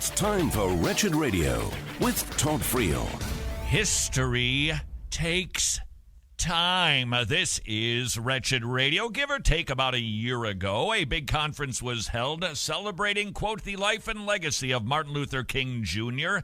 It's time for Wretched Radio with Todd Friel. History takes time. This is Wretched Radio. Give or take about a year ago, a big conference was held celebrating, quote, the life and legacy of Martin Luther King Jr.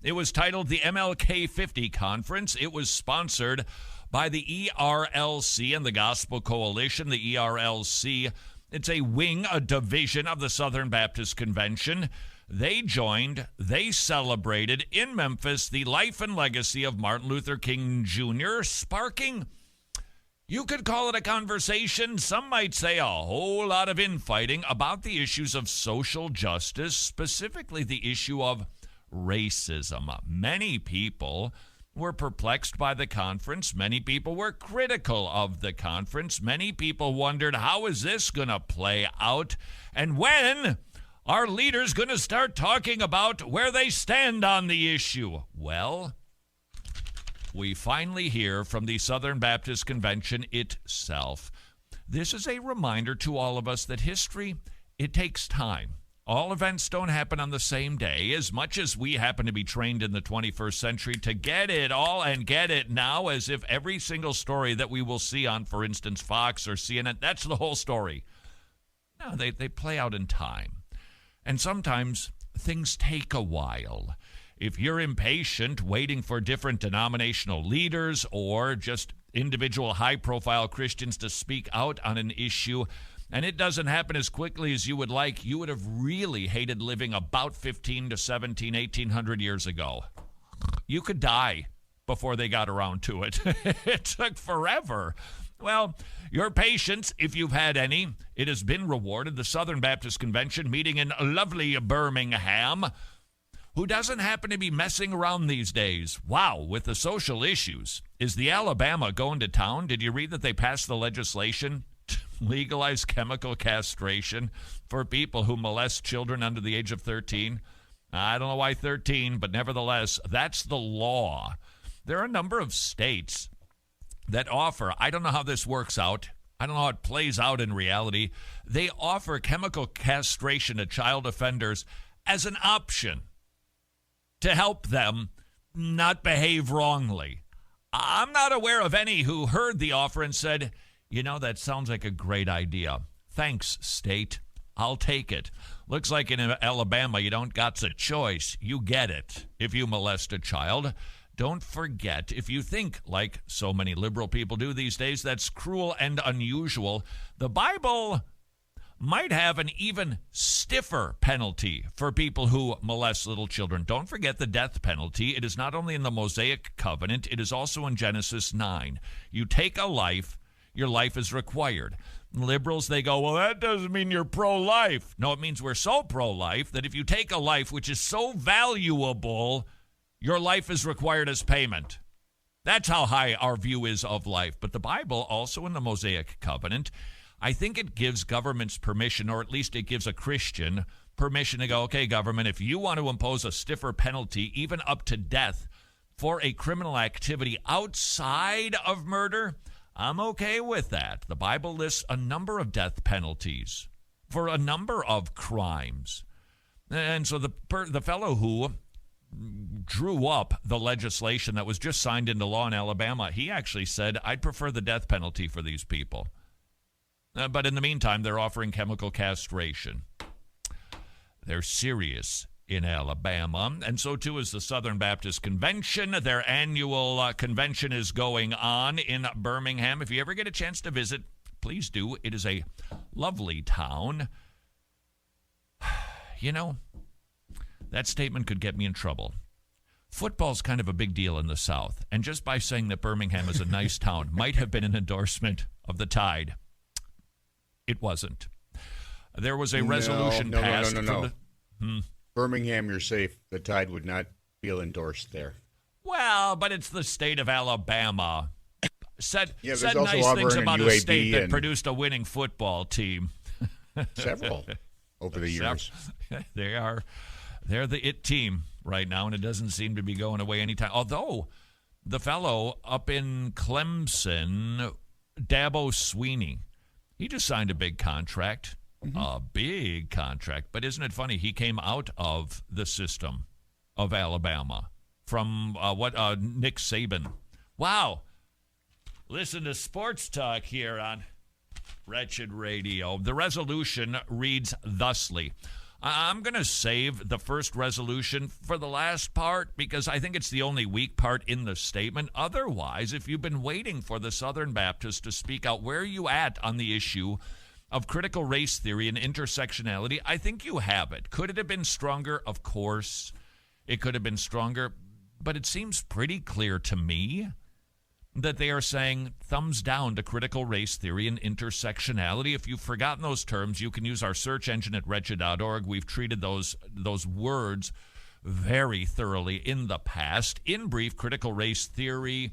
It was titled the MLK 50 Conference. It was sponsored by the ERLC and the Gospel Coalition. The ERLC, it's a wing, a division of the Southern Baptist Convention. They joined, they celebrated in Memphis the life and legacy of Martin Luther King Jr., sparking, you could call it a conversation, some might say a whole lot of infighting about the issues of social justice, specifically the issue of racism. Many people were perplexed by the conference. Many people were critical of the conference. Many people wondered, how is this going to play out? And when are leaders going to start talking about where they stand on the issue? Well, we finally hear from the Southern Baptist Convention itself. This is a reminder to all of us that history, it takes time. All events don't happen on the same day. As much as we happen to be trained in the 21st century to get it all and get it now, as if every single story that we will see on, for instance, Fox or CNN, that's the whole story. No, they play out in time. And sometimes things take a while. If you're impatient, waiting for different denominational leaders or just individual high-profile Christians to speak out on an issue, and it doesn't happen as quickly as you would like, you would have really hated living about 15 to 17, 1800 years ago. You could die before they got around to it. It took forever. Well, your patience, if you've had any, it has been rewarded. The Southern Baptist Convention meeting in lovely Birmingham, who doesn't happen to be messing around these days. Wow, with the social issues. Is the Alabama going to town? Did you read that they passed the legislation to legalize chemical castration for people who molest children under the age of 13? I don't know why 13, but nevertheless, that's the law. There are a number of states that offer, I don't know how this works out, I don't know how it plays out in reality, they offer chemical castration to child offenders as an option to help them not behave wrongly. I'm not aware of any who heard the offer and said, you know, that sounds like a great idea. Thanks, state. I'll take it. Looks like in Alabama you don't got a choice. You get it if you molest a child. Don't forget, if you think, like so many liberal people do these days, that's cruel and unusual, the Bible might have an even stiffer penalty for people who molest little children. Don't forget the death penalty. It is not only in the Mosaic covenant, it is also in Genesis 9. You take a life, your life is required. Liberals, they go, well, that doesn't mean you're pro-life. No, it means we're so pro-life that if you take a life which is so valuable, your life is required as payment. That's how high our view is of life. But the Bible, also in the Mosaic covenant, I think it gives governments permission, or at least it gives a Christian permission to go, okay, government, if you want to impose a stiffer penalty, even up to death, for a criminal activity outside of murder, I'm okay with that. The Bible lists a number of death penalties for a number of crimes. And so the fellow who drew up the legislation that was just signed into law in Alabama, he actually said, I'd prefer the death penalty for these people. But in the meantime, they're offering chemical castration. They're serious in Alabama, and so too is the Southern Baptist Convention. Their annual convention is going on in Birmingham. If you ever get a chance to visit, please do. It is a lovely town. You know, that statement could get me in trouble. Football's kind of a big deal in the South, and just by saying that Birmingham is a nice town might have been an endorsement of the Tide. It wasn't. There was a resolution passed. No. Birmingham, you're safe. The Tide would not feel endorsed there. Well, but it's the state of Alabama. Said nice Auburn things about and a UAB state that produced a winning football team. Several over the years. They're the it team right now, and it doesn't seem to be going away anytime. Although the fellow up in Clemson, Dabo Sweeney, he just signed a big contract. a big contract. But isn't it funny? He came out of the system of Alabama from Nick Saban. Wow. Listen to sports talk here on Wretched Radio. The resolution reads thusly. I'm going to save the first resolution for the last part because I think it's the only weak part in the statement. Otherwise, if you've been waiting for the Southern Baptists to speak out, where are you at on the issue of critical race theory and intersectionality? I think you have it. Could it have been stronger? Of course, it could have been stronger. But it seems pretty clear to me that they are saying thumbs down to critical race theory and intersectionality. If you've forgotten those terms, you can use our search engine at wretched.org. We've treated those words very thoroughly in the past. In brief, critical race theory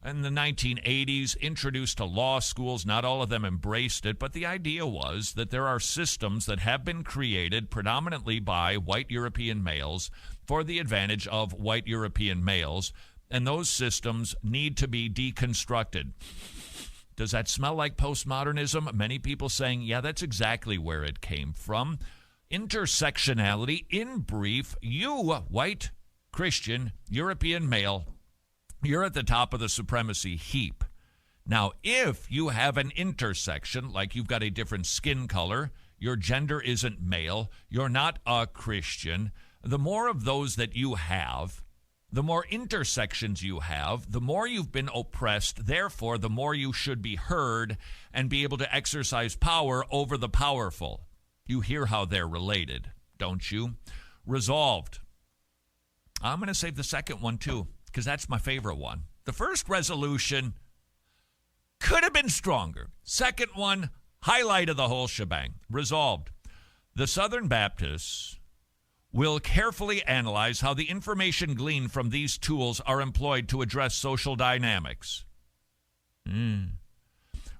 in the 1980s introduced to law schools. Not all of them embraced it, but the idea was that there are systems that have been created predominantly by white European males for the advantage of white European males, and those systems need to be deconstructed. Does that smell like postmodernism? Many people saying, yeah, that's exactly where it came from. Intersectionality, in brief, you, white, Christian, European male, you're at the top of the supremacy heap. Now, if you have an intersection, like you've got a different skin color, your gender isn't male, you're not a Christian, the more of those that you have, the more intersections you have, the more you've been oppressed. Therefore, the more you should be heard and be able to exercise power over the powerful. You hear how they're related, don't you? Resolved. I'm going to save the second one, too, because that's my favorite one. The first resolution could have been stronger. Second one, highlight of the whole shebang. Resolved. The Southern Baptists will carefully analyze how the information gleaned from these tools are employed to address social dynamics.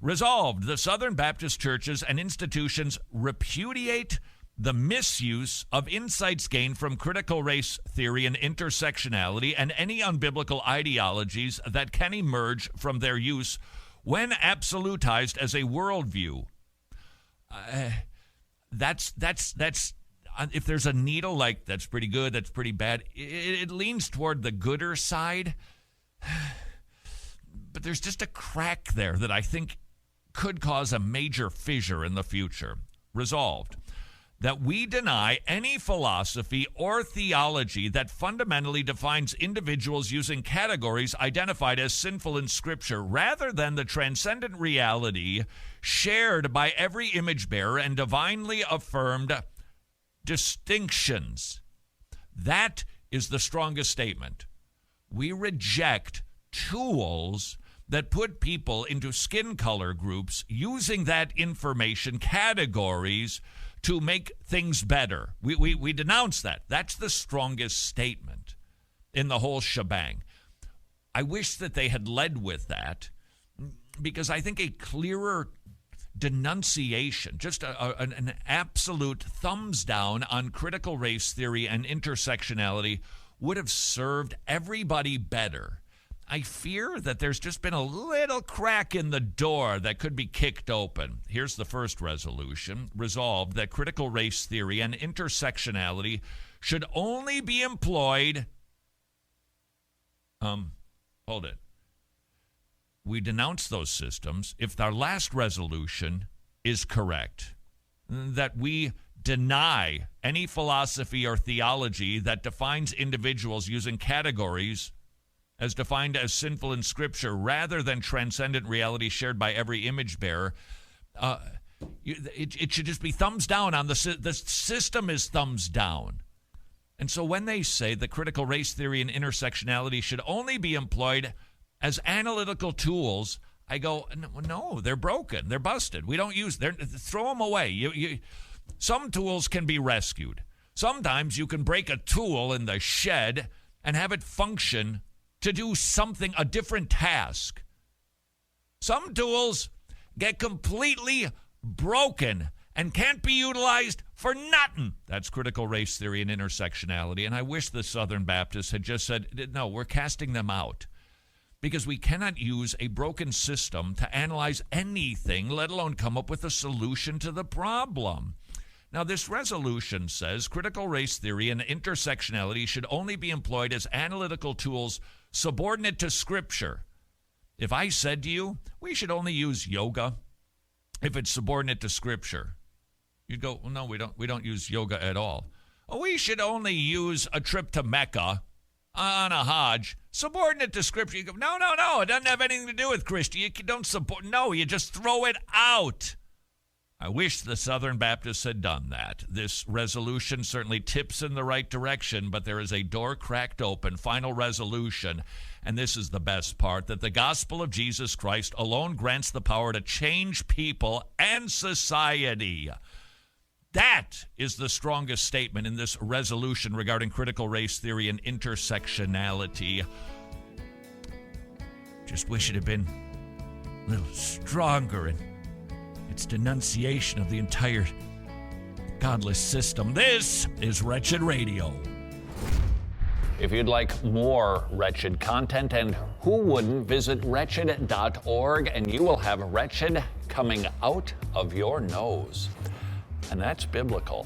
Resolved, the Southern Baptist churches and institutions repudiate the misuse of insights gained from critical race theory and intersectionality and any unbiblical ideologies that can emerge from their use when absolutized as a worldview. That's if there's a needle, like that's pretty good, that's pretty bad, it leans toward the gooder side. But there's just a crack there that I think could cause a major fissure in the future. Resolved, that we deny any philosophy or theology that fundamentally defines individuals using categories identified as sinful in Scripture, rather than the transcendent reality shared by every image bearer and divinely affirmed distinctions. That is the strongest statement. We reject tools that put people into skin color groups using that information categories to make things better. We denounce that. That's the strongest statement in the whole shebang. I wish that they had led with that, because I think a clearer denunciation, just an absolute thumbs down on critical race theory and intersectionality would have served everybody better. I fear that there's just been a little crack in the door that could be kicked open. Here's the first resolution. Resolved, that critical race theory and intersectionality should only be employed. Hold it. We denounce those systems if our last resolution is correct, that we deny any philosophy or theology that defines individuals using categories as defined as sinful in Scripture, rather than transcendent reality shared by every image bearer. It should just be thumbs down on the system is thumbs down. And so when they say that critical race theory and intersectionality should only be employed as analytical tools, I go, no, they're broken. They're busted. We don't use them. Throw them away. Some tools can be rescued. Sometimes you can break a tool in the shed and have it function to do something, a different task. Some tools get completely broken and can't be utilized for nothing. That's critical race theory and intersectionality. And I wish the Southern Baptists had just said, no, we're casting them out. because we cannot use a broken system to analyze anything, let alone come up with a solution to the problem. Now, this resolution says critical race theory and intersectionality should only be employed as analytical tools subordinate to Scripture. If I said to you, we should only use yoga if it's subordinate to Scripture, you'd go, well, no, we don't use yoga at all. Oh, we should only use a trip to Mecca on a Hajj, subordinate to Scripture. You go, no, it doesn't have anything to do with Christian. You don't support, no, you just throw it out. I wish the Southern Baptists had done that. This resolution certainly tips in the right direction, but there is a door cracked open, final resolution, and this is the best part, that the gospel of Jesus Christ alone grants the power to change people and society. That is the strongest statement in this resolution regarding critical race theory and intersectionality. Just wish it had been a little stronger in its denunciation of the entire godless system. This is Wretched Radio. If you'd like more Wretched content, and who wouldn't, visit wretched.org and you will have Wretched coming out of your nose. And that's biblical.